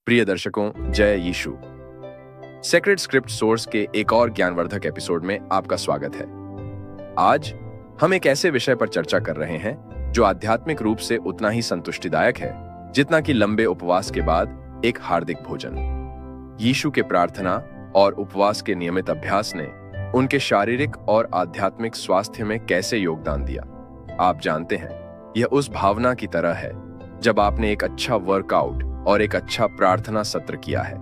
प्रिय दर्शकों, जय यीशु। सेक्रेड स्क्रिप्ट सोर्स के एक और ज्ञानवर्धक एपिसोड में आपका स्वागत है। आज हम एक ऐसे विषय पर चर्चा कर रहे हैं जो आध्यात्मिक रूप से उतना ही संतुष्टिदायक है जितना कि लंबे उपवास के बाद एक हार्दिक भोजन। यीशु के प्रार्थना और उपवास के नियमित अभ्यास ने उनके शारीरिक और आध्यात्मिक स्वास्थ्य में कैसे योगदान दिया। आप जानते हैं, यह उस भावना की तरह है जब आपने एक अच्छा वर्कआउट और एक अच्छा प्रार्थना सत्र किया है,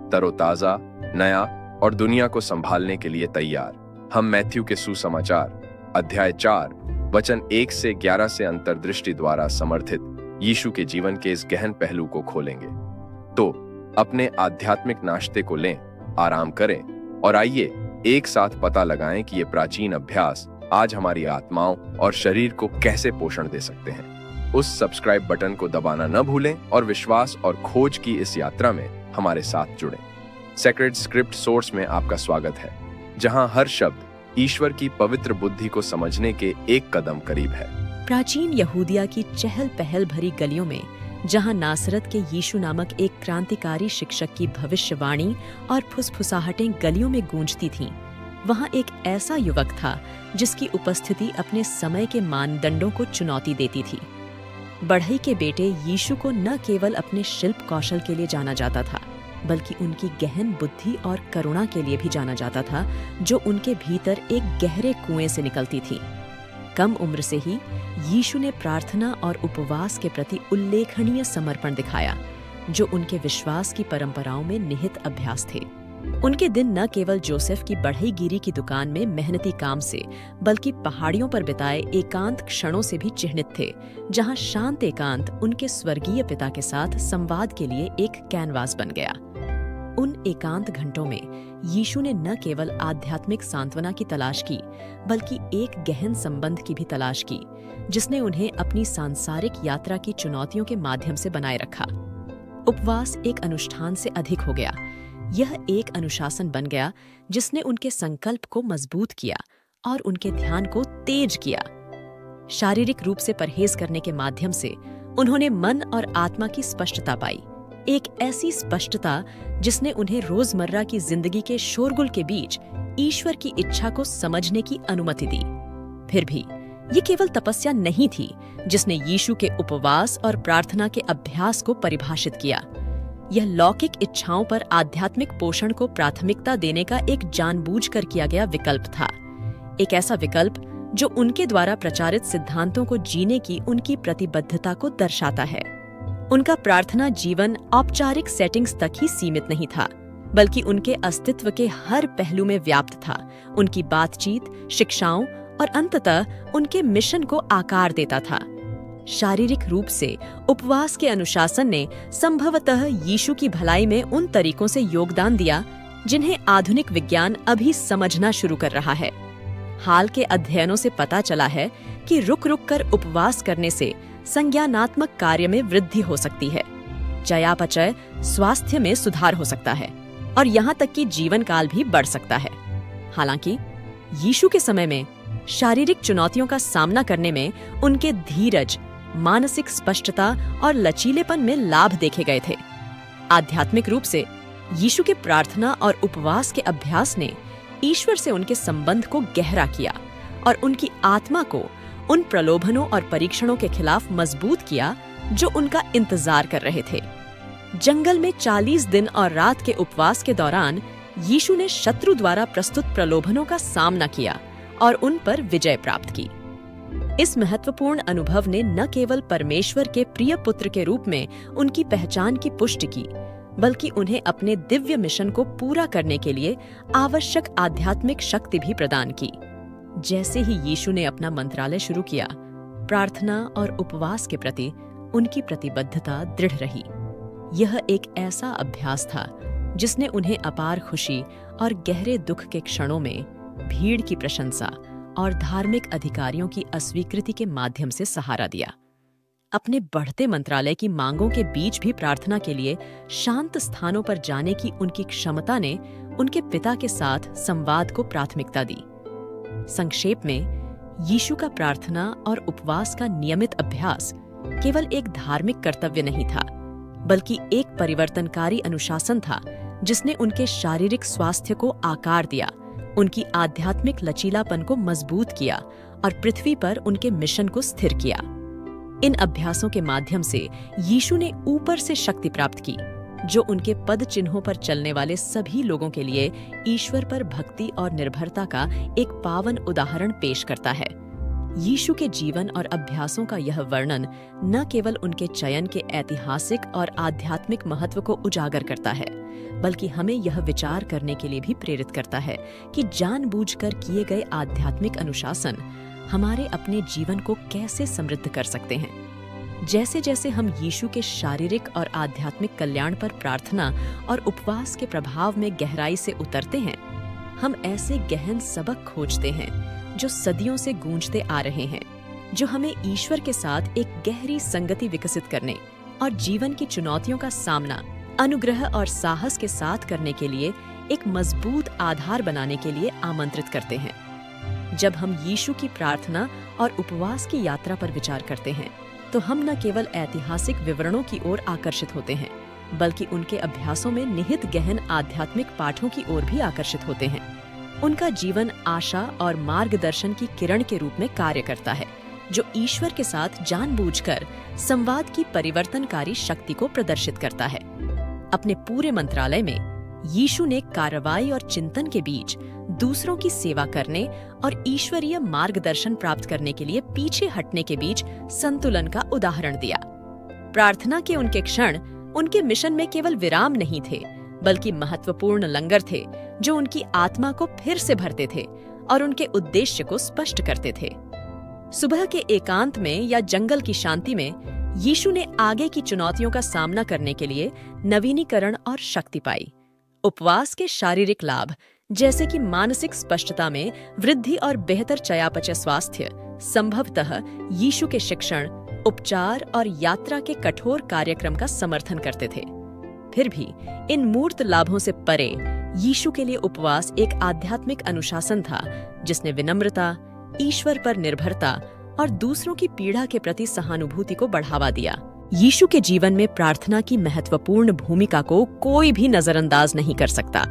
तरोताजा, नया और दुनिया को संभालने के लिए तैयार। हम मैथ्यू के सुसमाचार अध्याय 4 वचन 1 से 11 से अंतर्दृष्टि द्वारा समर्थित यीशु के जीवन के इस गहन पहलू को खोलेंगे। तो अपने आध्यात्मिक नाश्ते को लें, आराम करें और आइए एक साथ पता लगाएं कि ये प्राचीन अभ्यास आज हमारी आत्माओं और शरीर को कैसे पोषण दे सकते हैं। उस सब्सक्राइब बटन को दबाना न भूलें और विश्वास और खोज की इस यात्रा में हमारे साथ जुड़ें। सेक्रेड स्क्रिप्ट सोर्स में आपका स्वागत है, जहां हर शब्द ईश्वर की पवित्र बुद्धि को समझने के एक कदम करीब है। प्राचीन यहूदिया की चहल पहल भरी गलियों में, जहां नासरत के यीशु नामक एक क्रांतिकारी शिक्षक की भविष्यवाणी और फुसफुसाहटें गलियों में गूंजती थीं, वहां एक ऐसा युवक था जिसकी उपस्थिति अपने समय के मानदंडों को चुनौती देती थी। बढ़ई के बेटे यीशु को न केवल अपने शिल्प कौशल के लिए जाना जाता था, बल्कि उनकी गहन बुद्धि और करुणा के लिए भी जाना जाता था, जो उनके भीतर एक गहरे कुएं से निकलती थी। कम उम्र से ही यीशु ने प्रार्थना और उपवास के प्रति उल्लेखनीय समर्पण दिखाया, जो उनके विश्वास की परंपराओं में निहित अभ्यास थे। उनके दिन न केवल जोसेफ की बढ़ईगिरी की दुकान में मेहनती काम से, बल्कि पहाड़ियों पर बिताए एकांत क्षणों से भी चिह्नित थे, जहां शांत एकांत उनके स्वर्गीय पिता के साथ संवाद के लिए एक कैनवास बन गया। उन एकांत घंटों में यीशु ने न केवल आध्यात्मिक सांत्वना की तलाश की, बल्कि एक गहन संबंध की भी तलाश की, जिसने उन्हें अपनी सांसारिक यात्रा की चुनौतियों के माध्यम से बनाए रखा। उपवास एक अनुष्ठान से अधिक हो गया। यह एक अनुशासन बन गया जिसने उनके संकल्प को मजबूत किया और उनके ध्यान को तेज किया। शारीरिक रूप से परहेज करने के माध्यम से उन्होंने मन और आत्मा की स्पष्टता पाई, एक ऐसी स्पष्टता जिसने उन्हें रोजमर्रा की जिंदगी के शोरगुल के बीच ईश्वर की इच्छा को समझने की अनुमति दी। फिर भी ये केवल तपस्या नहीं थी जिसने यीशु के उपवास और प्रार्थना के अभ्यास को परिभाषित किया। यह लौकिक इच्छाओं पर आध्यात्मिक पोषण को प्राथमिकता देने का एक जानबूझकर किया गया विकल्प था, एक ऐसा विकल्प जो उनके द्वारा प्रचारित सिद्धांतों को जीने की उनकी प्रतिबद्धता को दर्शाता है। उनका प्रार्थना जीवन औपचारिक सेटिंग्स तक ही सीमित नहीं था, बल्कि उनके अस्तित्व के हर पहलू में व्याप्त था। उनकी बातचीत, शिक्षाओं और अंततः उनके मिशन को आकार देता था। शारीरिक रूप से उपवास के अनुशासन ने संभवतः यीशु की भलाई में उन तरीकों से योगदान दिया जिन्हें आधुनिक विज्ञान अभी समझना शुरू कर रहा है। हाल के अध्ययनों से पता चला है कि रुक रुक कर उपवास करने से संज्ञानात्मक कार्य में वृद्धि हो सकती है, चयापचय, स्वास्थ्य में सुधार हो सकता है और यहाँ तक कि जीवन काल भी बढ़ सकता है। हालांकि यीशु के समय में शारीरिक चुनौतियों का सामना करने में उनके धीरज, मानसिक स्पष्टता और लचीलेपन में लाभ देखे गए थे। आध्यात्मिक रूप से यीशु के प्रार्थना और उपवास के अभ्यास ने ईश्वर से उनके संबंध को गहरा किया और उनकी आत्मा को उन प्रलोभनों और परीक्षणों के खिलाफ मजबूत किया जो उनका इंतजार कर रहे थे। जंगल में 40 दिन और रात के उपवास के दौरान यीशु ने शत्रु द्वारा प्रस्तुत प्रलोभनों का सामना किया और उन पर विजय प्राप्त की। इस महत्वपूर्ण अनुभव ने न केवल परमेश्वर के प्रिय पुत्र के रूप में उनकी पहचान की पुष्टि की, बल्कि उन्हें अपने दिव्य मिशन को पूरा करने के लिए आवश्यक आध्यात्मिक शक्ति भी प्रदान की। जैसे ही यीशु ने अपना मंत्रालय शुरू किया, प्रार्थना और उपवास के प्रति उनकी प्रतिबद्धता दृढ़ रही। यह एक ऐसा अभ्यास था जिसने उन्हें अपार खुशी और गहरे दुख के क्षणों में भीड़ की प्रशंसा और धार्मिक अधिकारियों की अस्वीकृति के माध्यम से सहारा दिया। अपने बढ़ते मंत्रालय की मांगों के बीच भी प्रार्थना के लिए शांत स्थानों पर जाने की उनकी क्षमता ने उनके पिता के साथ संवाद को प्राथमिकता दी। संक्षेप में, यीशु का प्रार्थना और उपवास का नियमित अभ्यास केवल एक धार्मिक कर्तव्य नहीं था, बल्कि एक परिवर्तनकारी अनुशासन था जिसने उनके शारीरिक स्वास्थ्य को आकार दिया, उनकी आध्यात्मिक लचीलापन को मजबूत किया और पृथ्वी पर उनके मिशन को स्थिर किया। इन अभ्यासों के माध्यम से यीशु ने ऊपर से शक्ति प्राप्त की, जो उनके पद चिन्हों पर चलने वाले सभी लोगों के लिए ईश्वर पर भक्ति और निर्भरता का एक पावन उदाहरण पेश करता है। यीशु के जीवन और अभ्यासों का यह वर्णन न केवल उनके चयन के ऐतिहासिक और आध्यात्मिक महत्व को उजागर करता है, बल्कि हमें यह विचार करने के लिए भी प्रेरित करता है कि जानबूझकर किए गए आध्यात्मिक अनुशासन हमारे अपने जीवन को कैसे समृद्ध कर सकते हैं। जैसे जैसे हम यीशु के शारीरिक और आध्यात्मिक कल्याण पर प्रार्थना और उपवास के प्रभाव में गहराई से उतरते हैं, हम ऐसे गहन सबक खोजते हैं जो सदियों से गूंजते आ रहे हैं, जो हमें ईश्वर के साथ एक गहरी संगति विकसित करने और जीवन की चुनौतियों का सामना अनुग्रह और साहस के साथ करने के लिए एक मजबूत आधार बनाने के लिए आमंत्रित करते हैं। जब हम यीशु की प्रार्थना और उपवास की यात्रा पर विचार करते हैं, तो हम न केवल ऐतिहासिक विवरणों की ओर आकर्षित होते हैं, बल्कि उनके अभ्यासों में निहित गहन आध्यात्मिक पाठों की ओर भी आकर्षित होते हैं। उनका जीवन आशा और मार्गदर्शन की किरण के रूप में कार्य करता है, जो ईश्वर के साथ जानबूझकर संवाद की परिवर्तनकारी शक्ति को प्रदर्शित करता है। अपने पूरे मंत्रालय में यीशु ने कार्रवाई और चिंतन के बीच दूसरों की सेवा करने और ईश्वरीय मार्गदर्शन प्राप्त करने के लिए पीछे हटने के बीच संतुलन का उदाहरण दिया। प्रार्थना के उनके क्षण उनके मिशन में केवल विराम नहीं थे, बल्कि महत्वपूर्ण लंगर थे जो उनकी आत्मा को फिर से भरते थे और उनके उद्देश्य को स्पष्ट करते थे। सुबह के एकांत में या जंगल की शांति में यीशु ने आगे की चुनौतियों का सामना करने के लिए नवीनीकरण और शक्ति पाई। उपवास के शारीरिक लाभ, जैसे कि मानसिक स्पष्टता में वृद्धि और बेहतर चयापचय स्वास्थ्य, संभवतः यीशु के शिक्षण, उपचार और यात्रा के कठोर कार्यक्रम का समर्थन करते थे। फिर भी इन मूर्त लाभों से परे यीशु के लिए उपवास एक आध्यात्मिक अनुशासन था, जिसने विनम्रता, ईश्वर पर निर्भरता और दूसरों की पीड़ा के प्रति सहानुभूति को बढ़ावा दिया। यीशु के जीवन में प्रार्थना की महत्वपूर्ण भूमिका को कोई भी नजरअंदाज नहीं कर सकता।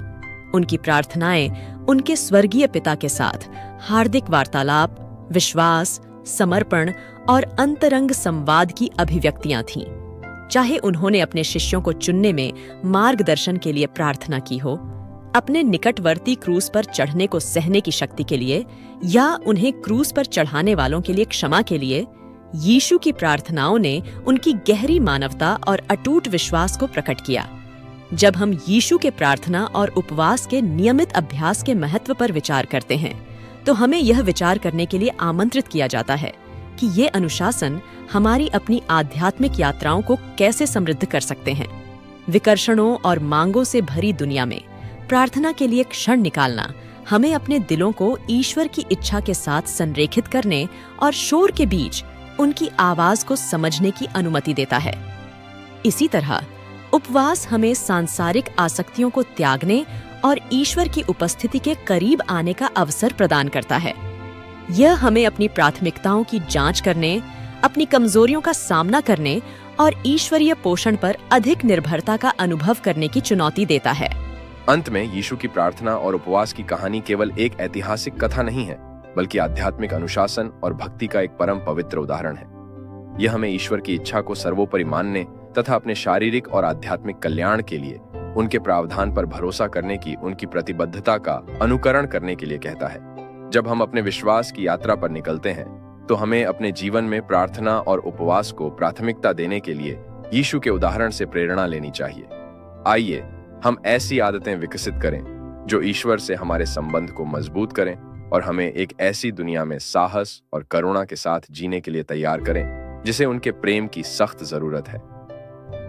उनकी प्रार्थनाएं उनके स्वर्गीय पिता के साथ हार्दिक वार्तालाप, विश्वास, समर्पण और अंतरंग संवाद की अभिव्यक्तियां थीं। चाहे उन्होंने अपने शिष्यों को चुनने में मार्गदर्शन के लिए प्रार्थना की हो, अपने निकटवर्ती क्रूस पर चढ़ने को सहने की शक्ति के लिए, या उन्हें क्रूस पर चढ़ाने वालों के लिए क्षमा के लिए, यीशु की प्रार्थनाओं ने उनकी गहरी मानवता और अटूट विश्वास को प्रकट किया। जब हम यीशु के प्रार्थना और उपवास के नियमित अभ्यास के महत्व पर विचार करते हैं, तो हमें यह विचार करने के लिए आमंत्रित किया जाता है कि ये अनुशासन हमारी अपनी आध्यात्मिक यात्राओं को कैसे समृद्ध कर सकते हैं। विकर्षणों और मांगों से भरी दुनिया में प्रार्थना के लिए क्षण निकालना हमें अपने दिलों को ईश्वर की इच्छा के साथ संरेखित करने और शोर के बीच उनकी आवाज को समझने की अनुमति देता है। इसी तरह उपवास हमें सांसारिक आसक्तियों को त्यागने और ईश्वर की उपस्थिति के करीब आने का अवसर प्रदान करता है। यह हमें अपनी प्राथमिकताओं की जांच करने, अपनी कमजोरियों का सामना करने और ईश्वरीय पोषण पर अधिक निर्भरता का अनुभव करने की चुनौती देता है। अंत में यीशु की प्रार्थना और उपवास की कहानी केवल एक ऐतिहासिक कथा नहीं है, बल्कि आध्यात्मिक अनुशासन और भक्ति का एक परम पवित्र उदाहरण है। यह हमें ईश्वर की इच्छा को सर्वोपरि मानने तथा अपने शारीरिक और आध्यात्मिक कल्याण के लिए उनके प्रावधान पर भरोसा करने की उनकी प्रतिबद्धता का अनुकरण करने के लिए कहता है। जब हम अपने विश्वास की यात्रा पर निकलते हैं, तो हमें अपने जीवन में प्रार्थना और उपवास को प्राथमिकता देने के लिए यीशु के उदाहरण से प्रेरणा लेनी चाहिए। आइए हम ऐसी आदतें विकसित करें जो ईश्वर से हमारे संबंध को मजबूत करें और हमें एक ऐसी दुनिया में साहस और करुणा के साथ जीने के लिए तैयार करें जिसे उनके प्रेम की सख्त जरूरत है।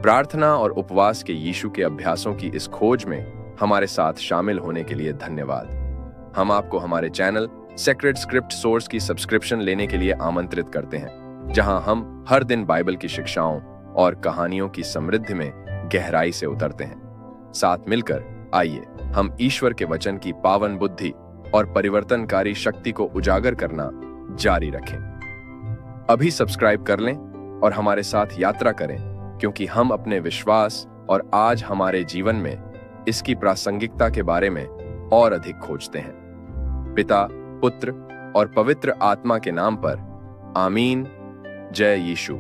प्रार्थना और उपवास के यीशु के अभ्यासों की इस खोज में हमारे साथ शामिल होने के लिए धन्यवाद। हम आपको हमारे चैनल सेक्रेड स्क्रिप्ट सोर्स की सब्सक्रिप्शन लेने के लिए आमंत्रित करते हैं, जहां हम हर दिन बाइबल की शिक्षाओं और कहानियों की समृद्धि में गहराई से उतरते हैं। साथ मिलकर आइए हम ईश्वर के वचन की पावन बुद्धि और परिवर्तनकारी शक्ति को उजागर करना जारी रखें। अभी सब्सक्राइब कर लें और हमारे साथ यात्रा करें क्योंकि हम अपने विश्वास और आज हमारे जीवन में इसकी प्रासंगिकता के बारे में और अधिक खोजते हैं। पिता, पुत्र और पवित्र आत्मा के नाम पर आमीन। जय यीशु।